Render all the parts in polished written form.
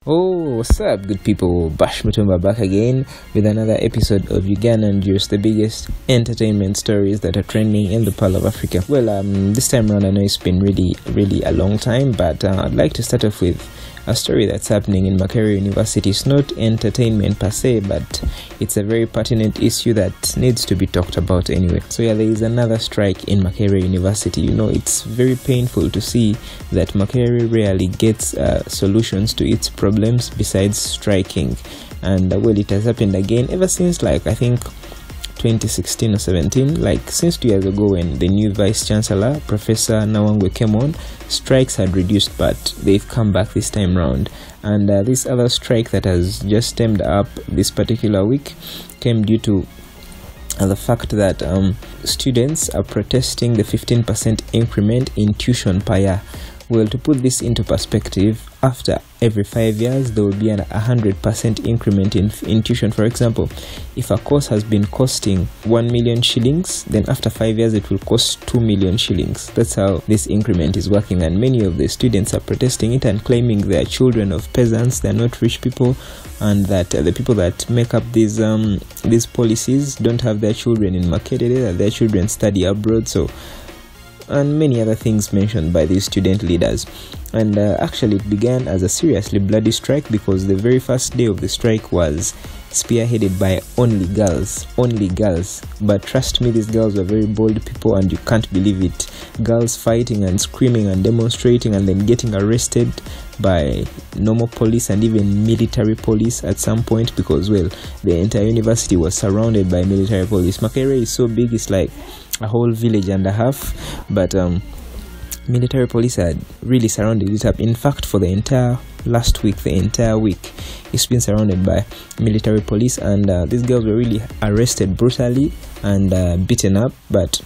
Oh, what's up, good people? Bash Mutumba back again with another episode of Ugandan Juice, the biggest entertainment stories that are trending in the Pearl of Africa. Well, this time around, I know it's been really a long time, but I'd like to start off with a story that's happening in Makerere University. It's not entertainment per se, but it's a very pertinent issue that needs to be talked about anyway. So yeah, there is another strike in Makerere University. You know, it's very painful to see that Makerere rarely gets solutions to its problems besides striking. And well, it has happened again ever since, like, I think 2016 or 17, like since 2 years ago when the new vice chancellor Professor Nwagi came on. Strikes had reduced, but they've come back this time round. And this other strike that has just stemmed up this particular week came due to the fact that students are protesting the 15% increment in tuition per year. Well, to put this into perspective, after every 5 years, there will be an 100% increment in tuition. For example, if a course has been costing 1 million shillings, then after 5 years, it will cost 2 million shillings. That's how this increment is working. And many of the students are protesting it and claiming they are children of peasants, they're not rich people, and that the people that make up these policies don't have their children in Makerere, that their children study abroad. So, and many other things mentioned by these student leaders. And actually it began as a seriously bloody strike because the very first day of the strike was spearheaded by only girls. But trust me, these girls were very bold people, and you can't believe it. Girls fighting and screaming and demonstrating and then getting arrested by normal police and even military police at some point, because, well, the entire university was surrounded by military police. Makerere is so big, it's like a whole village and a half, but military police had really surrounded it up. In fact, for the entire last week, it's been surrounded by military police, and these girls were really arrested brutally and beaten up. But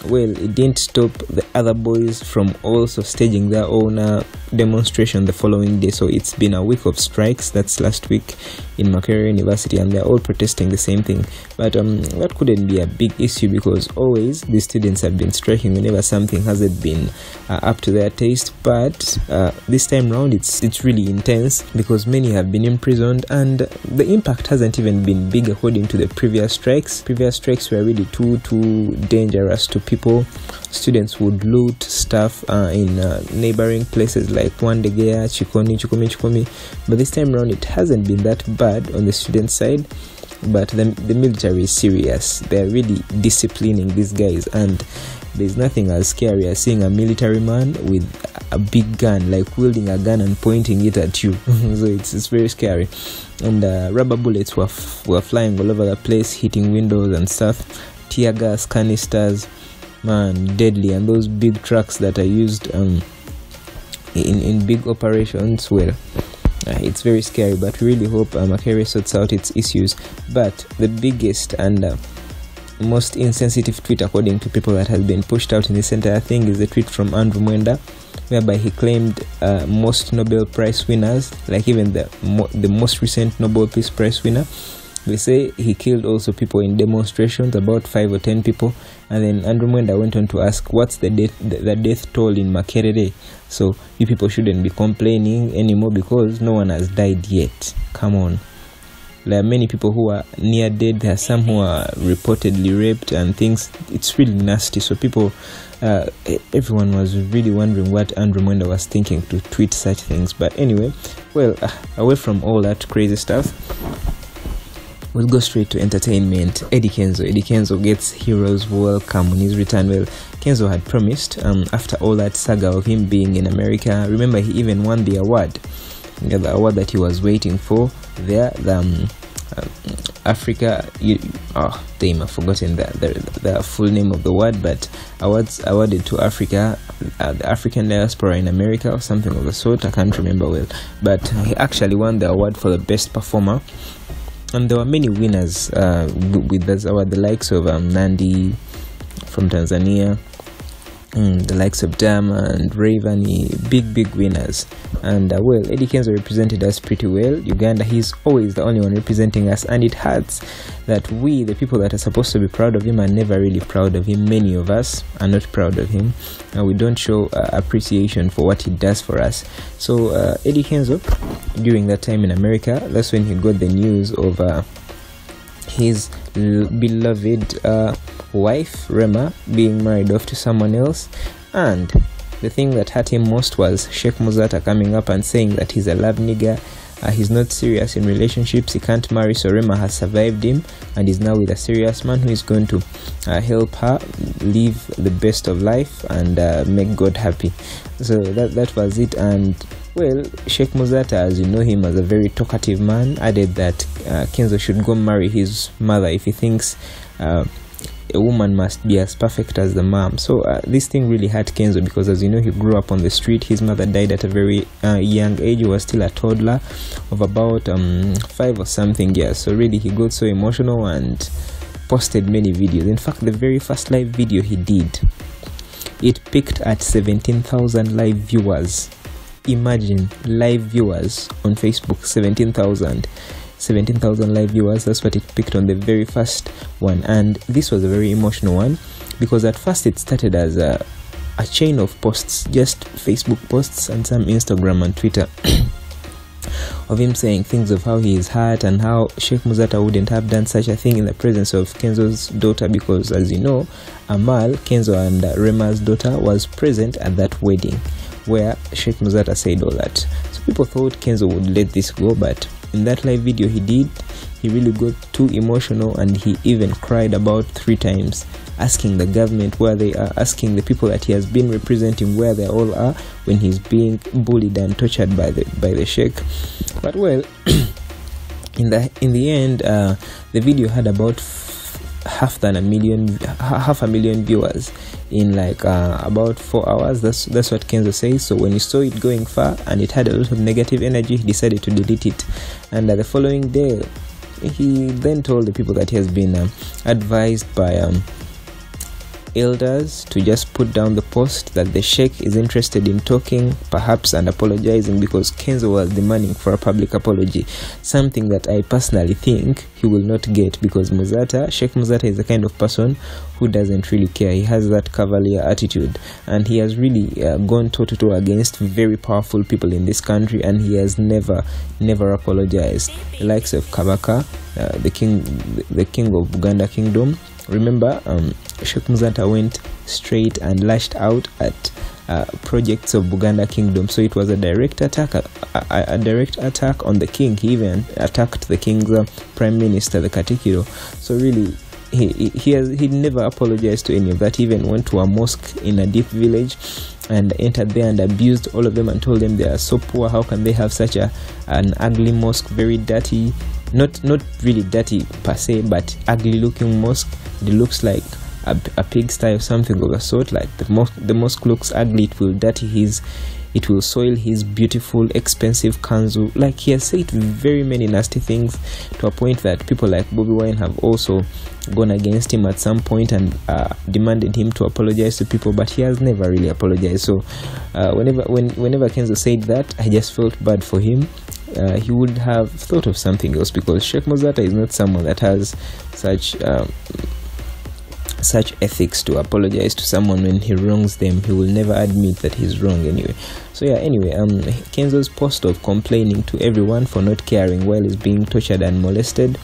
well, it didn't stop the other boys from also staging their own demonstration the following day. So it's been a week of strikes. That's last week in Makerere University, and they're all protesting the same thing. But that couldn't be a big issue because always the students have been striking whenever something hasn't been up to their taste. But this time round, it's really intense because many have been imprisoned, and the impact hasn't even been big according to the previous strikes. Previous strikes were really too dangerous to people. Students would loot stuff in neighboring places like Wandegea, Chikomi. But this time around, it hasn't been that bad on the student side. But the military is serious. They're really disciplining these guys, and there's nothing as scary as seeing a military man with a big gun, like wielding a gun and pointing it at you. So it's very scary. And rubber bullets were flying all over the place, hitting windows and stuff. Tear gas canisters, man, deadly. And those big trucks that are used in big operations, well, it's very scary. But we really hope Makerere sorts out its issues. But the biggest and most insensitive tweet, according to people, that has been pushed out in this entire thing is the tweet from Andrew Mwenda, whereby he claimed most Nobel Prize winners, like even the most recent Nobel Peace Prize winner. They say he killed also people in demonstrations, about 5 or 10 people. And then Andrew Mwenda went on to ask, what's the death toll in Makerere? So you people shouldn't be complaining anymore because no one has died yet. Come on. There are many people who are near dead. There are some who are reportedly raped and things. It's really nasty. So people, everyone was really wondering what Andrew Mwenda was thinking to tweet such things. But anyway, well, away from all that crazy stuff, we'll go straight to entertainment. Eddie Kenzo gets hero's welcome on his return. Well, Kenzo had promised, after all that saga of him being in America, remember he even won the award. The award that he was waiting for there, the Africa, I've forgotten the full name of the award, but awards awarded to Africa, the African diaspora in America or something of the sort. I can't remember well, but he actually won the award for the best performer. And there were many winners with this award, the likes of Nandi from Tanzania, the likes of Diamond, Rayvanny, big winners. And well, Eddie Kenzo represented us pretty well. Uganda, he's always the only one representing us, and it hurts that we, the people that are supposed to be proud of him, are never really proud of him. Many of us are not proud of him, and we don't show appreciation for what he does for us. So Eddie Kenzo, during that time in America, that's when he got the news of his beloved wife Rema being married off to someone else. And the thing that hurt him most was Sheikh Muzata coming up and saying that he's a love nigga, he's not serious in relationships, he can't marry, so Rema has survived him and is now with a serious man who is going to help her live the best of life and make God happy. So that was it. And well, Sheikh Muzata, as you know him as a very talkative man, added that Kenzo should go marry his mother if he thinks a woman must be as perfect as the mom. So this thing really hurt Kenzo, because as you know, he grew up on the street. His mother died at a very young age. He was still a toddler of about 5 or something years. So really he got so emotional and posted many videos. In fact, the very first live video he did, it peaked at 17,000 live viewers. Imagine, live viewers on Facebook, 17,000 live viewers. That's what it picked on the very first one. And this was a very emotional one, because at first it started as a chain of posts, just Facebook posts and some Instagram and Twitter of him saying things of how he is hurt and how Sheikh Muzata wouldn't have done such a thing in the presence of Kenzo's daughter, because as you know, Amal, Kenzo and Rema's daughter, was present at that wedding where Sheikh Muzata said all that. So people thought Kenzo would let this go, but in that live video he did, he really got too emotional, and he even cried about 3 times, asking the government where they are, asking the people that he has been representing where they all are when he's being bullied and tortured by the sheikh. But well, in the end, the video had about half a million viewers in like about 4 hours. That's what Kenzo says. So when he saw it going far and it had a lot of negative energy, he decided to delete it. And the following day, he then told the people that he has been advised by elders to just put down the post, that the sheikh is interested in talking perhaps and apologizing, because Kenzo was demanding for a public apology, something that I personally think he will not get, because Sheikh Muzata is the kind of person who doesn't really care. He has that cavalier attitude, and he has really gone toe-to-toe against very powerful people in this country, and he has never apologized. The likes of Kabaka, the king of Uganda Kingdom. Remember, Sheikh Muzata went straight and lashed out at projects of Buganda Kingdom. So it was a direct attack on the king. He even attacked the king's prime minister, the Katikiro. So really, he never apologized to any of that. He even went to a mosque in a deep village and entered there and abused all of them and told them they are so poor. How can they have such an ugly mosque, very dirty, not really dirty per se, but ugly looking mosque. It looks like a pigsty or something of the sort. Like the mosque looks ugly. It will soil his beautiful, expensive kanzu. Like, he has said very many nasty things, to a point that people like Bobby Wine have also gone against him at some point and demanded him to apologize to people, but he has never really apologized. So whenever Kenzo said that, I just felt bad for him. He would have thought of something else, because Sheikh Muzata is not someone that has such ethics to apologize to someone when he wrongs them. He will never admit that he's wrong anyway. So yeah, anyway, Kenzo's post of complaining to everyone for not caring while he's being tortured and molested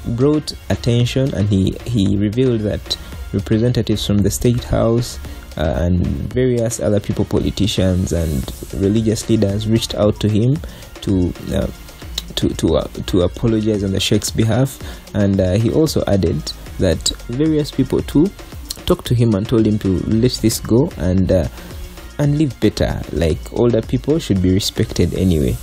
brought attention, and he revealed that representatives from the State House and various other people, politicians and religious leaders, reached out to him to apologize on the Sheikh's behalf. And he also added that various people too talked to him and told him to let this go and live better. Like, older people should be respected anyway.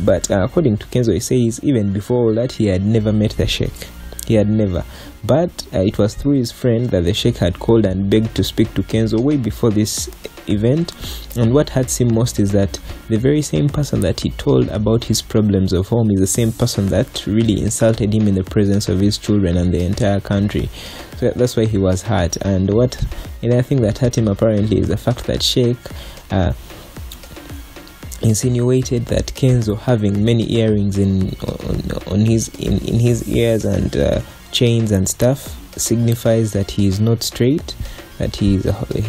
But according to Kenzo, he says even before all that, he had never met the Sheikh. He had never. But it was through his friend that the Sheikh had called and begged to speak to Kenzo way before this event. And what hurts him most is that the very same person that he told about his problems of home is the same person that really insulted him in the presence of his children and the entire country. So that's why he was hurt. And I think that hurt him apparently is the fact that Sheikh insinuated that Kenzo having many earrings in his ears and chains and stuff signifies that he is not straight, that he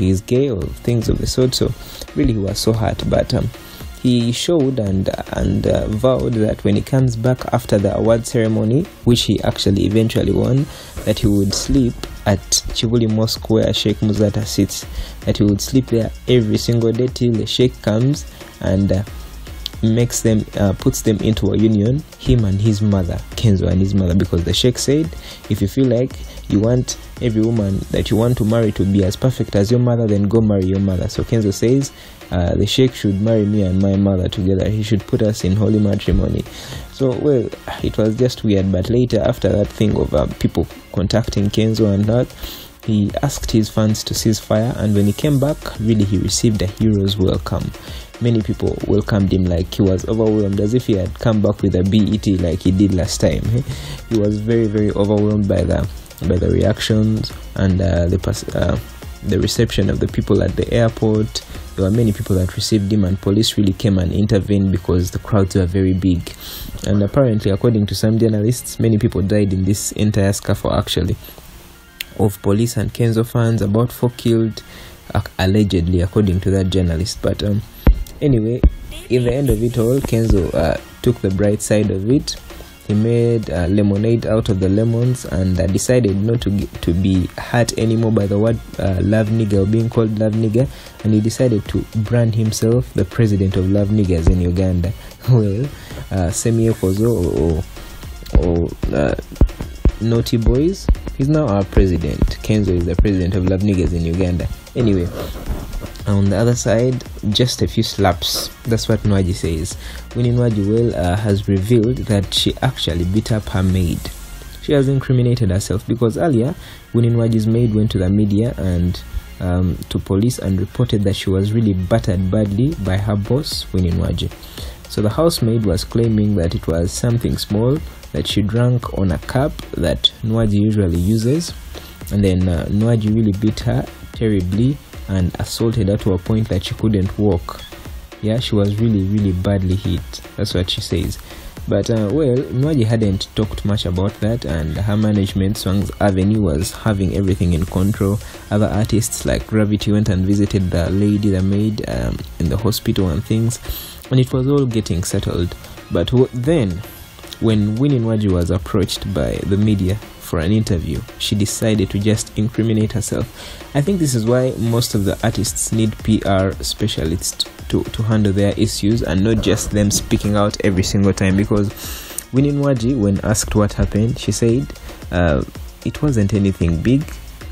is gay or things of the sort. So really he was so hurt, but he showed and vowed that when he comes back after the award ceremony, which he actually eventually won, that he would sleep at Chivuli Mosque where Sheikh Muzata sits, that he would sleep there every single day till the Sheikh comes and puts them into a union, him and his mother, Kenzo and his mother, because the Sheikh said, if you feel like you want every woman that you want to marry to be as perfect as your mother, then go marry your mother. So Kenzo says the Sheikh should marry me and my mother together. He should put us in holy matrimony. So, well, it was just weird. But later, after that thing of people contacting Kenzo and that, he asked his fans to cease fire, and when he came back, really he received a hero's welcome. Many people welcomed him like he was overwhelmed, as if he had come back with a BET like he did last time. He was very, very overwhelmed by the reactions and the reception of the people at the airport. There were many people that received him, and police really came and intervened because the crowds were very big. And apparently, according to some journalists, many people died in this entire scuffle actually, of police and Kenzo fans. About 4 killed, allegedly, according to that journalist. But anyway, in the end of it all, Kenzo took the bright side of it. He made lemonade out of the lemons and decided not to be hurt anymore by the word love nigger, or being called love nigger, and he decided to brand himself the president of love niggers in Uganda. Well, Semie Kozo or Naughty Boys, he's now our president. Kenzo is the president of love niggers in Uganda. Anyway, on the other side, just a few slaps. That's what Nwagi says. Winnie Nwagi has revealed that she actually beat up her maid. She has incriminated herself because earlier, Winnie Nwagi's maid went to the media and to police and reported that she was really battered badly by her boss, Winnie Nwagi. So the housemaid was claiming that it was something small that she drank on a cup that Nwagi usually uses, and then Nwagi really beat her terribly and assaulted her to a point that she couldn't walk. Yeah, she was really, really badly hit. That's what she says. But well, Nwagi hadn't talked much about that, and her management, Swang's Avenue, was having everything in control. Other artists like Gravity went and visited the maid in the hospital and things, and it was all getting settled. But then, when Winnie Nwagi was approached by the media for an interview, she decided to just incriminate herself. I think this is why most of the artists need PR specialists to handle their issues and not just them speaking out every single time, because Winnie Nwagi, when asked what happened, she said it wasn't anything big.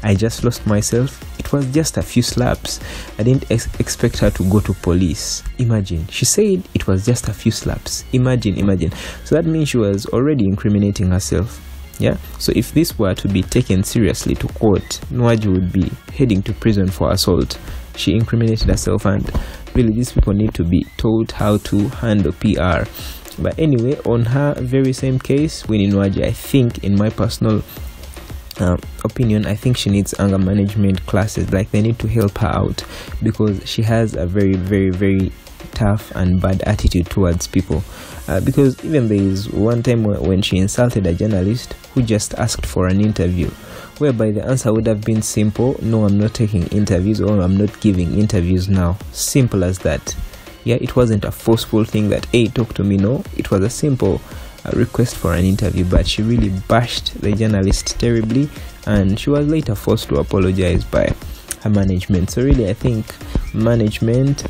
I just lost myself. It was just a few slaps. I didn't expect her to go to police. Imagine. She said it was just a few slaps. Imagine. So that means she was already incriminating herself. Yeah. So if this were to be taken seriously to court, Nwagi would be heading to prison for assault. She incriminated herself, and really these people need to be taught how to handle PR. But anyway, on her very same case, Winnie Nwagi, I think, in my personal opinion, I think she needs anger management classes. Like, they need to help her out, because she has a very, very, very tough and bad attitude towards people. Because even there is one time when she insulted a journalist who just asked for an interview, whereby the answer would have been simple: no, I'm not taking interviews, or I'm not giving interviews now. Simple as that. Yeah, it wasn't a forceful thing that, hey, talk to me. No, it was a simple request for an interview, but she really bashed the journalist terribly, and she was later forced to apologize by her management. So really, I think management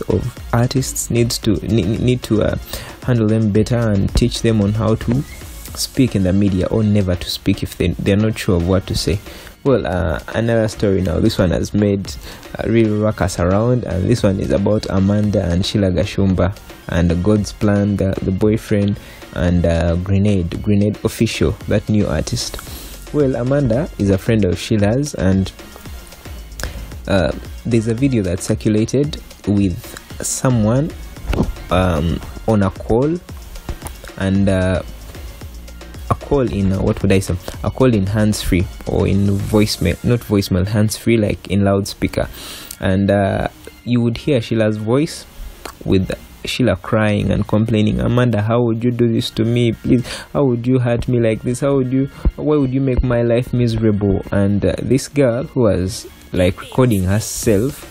of artists need to handle them better and teach them on how to speak in the media, or never to speak if they're not sure of what to say. Well, another story now. This one has made real ruckus around, and this one is about Amanda and Sheila Gashumba and God's Plan, the boyfriend, and Grenade Official, that new artist. Well, Amanda is a friend of Sheila's, and there's a video that circulated with someone on a call, and a call in what would I say? A call in hands-free, or in voicemail, not voicemail, hands-free, like in loudspeaker, and you would hear Sheila's voice with Sheila crying and complaining. Amanda, how would you do this to me? Please, how would you hurt me like this? Why would you make my life miserable? And this girl, who was like recording herself,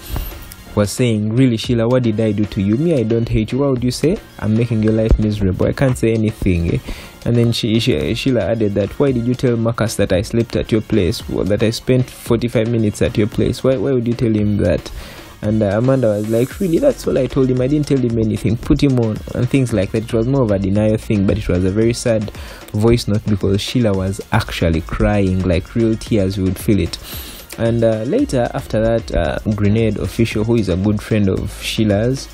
was saying, really, Sheila, what did I do to you? Me, I don't hate you. What would you say? I'm making your life miserable. I can't say anything. Eh? And then Sheila added that, why did you tell Marcus that I slept at your place? Well, that I spent 45 minutes at your place? Why would you tell him that? And Amanda was like, really, that's all I told him. I didn't tell him anything. Put him on, and things like that. It was more of a denial thing, but it was a very sad voice note because Sheila was actually crying, like real tears. You would feel it. And later, after that, Grenade official, who is a good friend of Sheila's,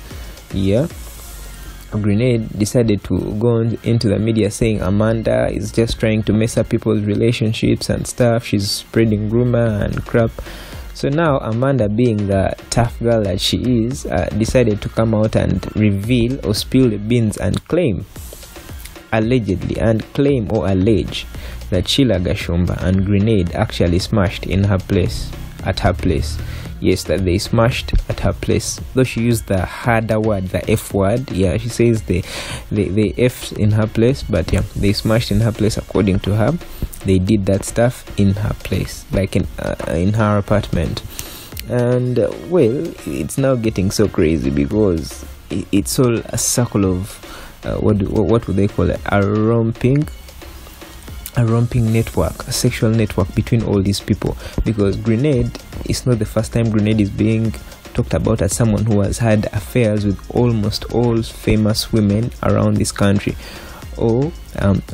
Grenade decided to go into the media saying Amanda is just trying to mess up people's relationships and stuff. She's spreading rumor and crap. So now Amanda, being the tough girl that she is, decided to come out and reveal or spill the beans and claim, allegedly, and claim or allege that Sheila Gashumba and Grenade actually smashed at her place. Yes, that they smashed at her place. Though she used the harder word, the F word. Yeah, she says they F in her place, but yeah, they smashed in her place according to her. They did that stuff in her place, like in her apartment. And well, it's now getting so crazy because it's all a circle of what would they call it? A romping network, a sexual network between all these people. Because Grenade, it's not the first time Grenade is being talked about as someone who has had affairs with almost all famous women around this country, or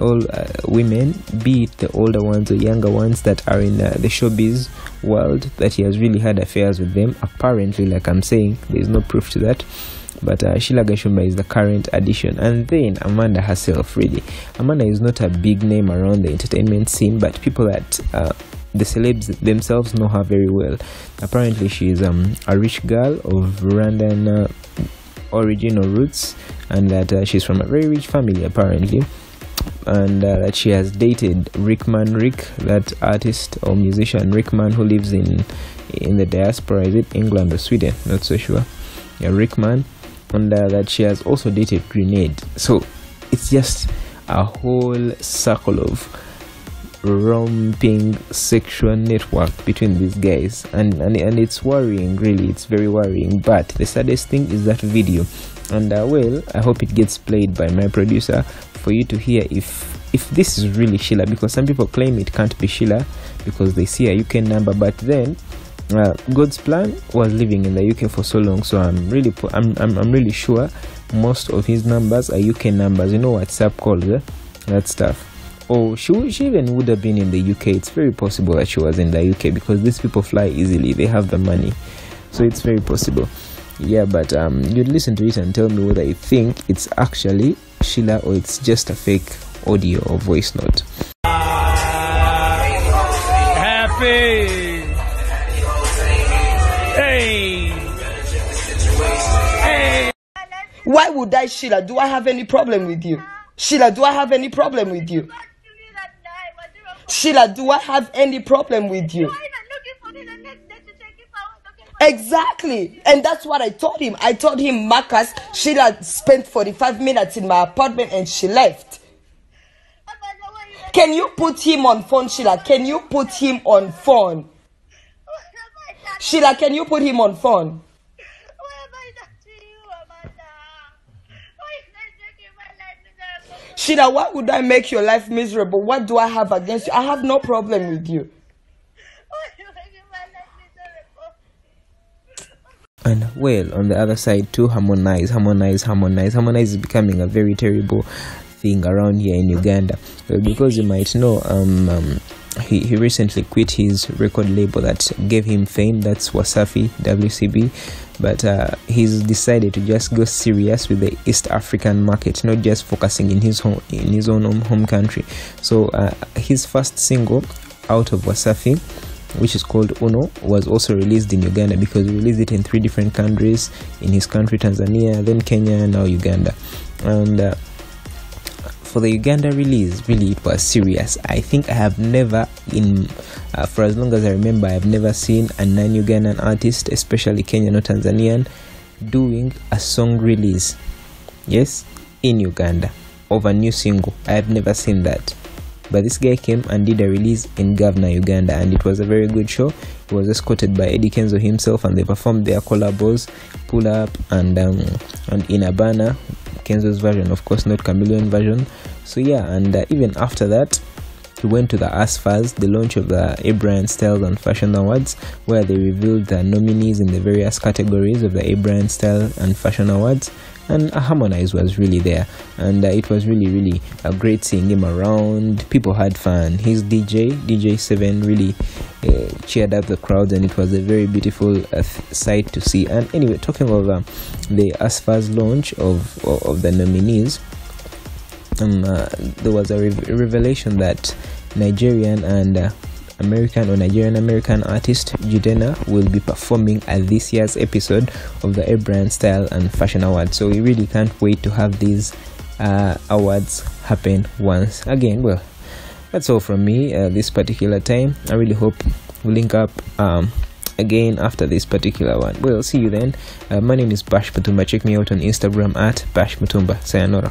all women, be it the older ones or younger ones that are in the showbiz world, that he has really had affairs with them. Apparently, like I'm saying, there's no proof to that. But Sheila Gashumba is the current addition. And then Amanda herself, really. Amanda is not a big name around the entertainment scene, but people that the celebs themselves know her very well. Apparently, she is a rich girl of Rwandan origin or roots, and that she's from a very rich family, apparently. And that she has dated Rick, that artist or musician Rickman, who lives in the diaspora. Is it England or Sweden? Not so sure. Yeah, Rickman. And that she has also dated Grenade. So it's just a whole circle of romping sexual network between these guys, and it's worrying, really. It's very worrying. But the saddest thing is that video, and well, I hope it gets played by my producer for you to hear if this is really Sheila, because some people claim it can't be Sheila because they see a UK number, but then God's plan was living in the UK for so long, so I'm really sure most of his numbers are UK numbers. You know, WhatsApp calls, that stuff. Or she even would have been in the UK. It's very possible that she was in the UK because these people fly easily. They have the money, so it's very possible. Yeah, but you'd listen to it and tell me whether you think it's actually Sheila or it's just a fake audio or voice note. Happy. Hey. Why would I, Sheila? Do I have any problem with you? Sheila, do I have any problem with you? Sheila, do I have any problem with you? Exactly. And that's what I told him. I told him, Marcus, Sheila spent 45 minutes in my apartment and she left. Can you put him on phone, Sheila? Can you put him on phone? Sheila, can you put him on phone? Sheila, why would I make your life miserable? What do I have against you? I have no problem with you. And well, on the other side too, Harmonize is becoming a very terrible thing around here in Uganda. Because you might know, he recently quit his record label that gave him fame, that's Wasafi, WCB, but he's decided to just go serious with the East African market, not just focusing in his own home country. So his first single out of Wasafi which is called Uno, was also released in Uganda, because he released it in 3 different countries, in his country Tanzania, then Kenya, now Uganda. And for the Uganda release, really it was serious. I think I have never, for as long as I remember, I have never seen a non-Ugandan artist, especially Kenyan or Tanzanian, doing a song release, yes, in Uganda, of a new single. I have never seen that. But this guy came and did a release in Governor, Uganda, and it was a very good show. It was escorted by Eddie Kenzo himself, and they performed their collabos, Pull Up and Inabana, Kenzo's version, of course, not Chameleon version. So yeah, and even after that, he went to the ASFAs, the launch of the A-Brand Style and Fashion Awards, where they revealed the nominees in the various categories of the A-Brand Style and Fashion Awards. And Harmonize was really there, and it was really a great seeing him around. People had fun. His DJ7 really cheered up the crowd, and it was a very beautiful sight to see. And anyway, talking of the ASFA's launch of the nominees, there was a revelation that Nigerian American artist Judena will be performing at this year's episode of the A-Brand Style and Fashion Awards. So we really can't wait to have these awards happen once again. Well, that's all from me this particular time. I really hope we link up again after this particular one. Well, see you then. My name is Bash Mutumba. Check me out on Instagram at Bash Mutumba. Sayonara.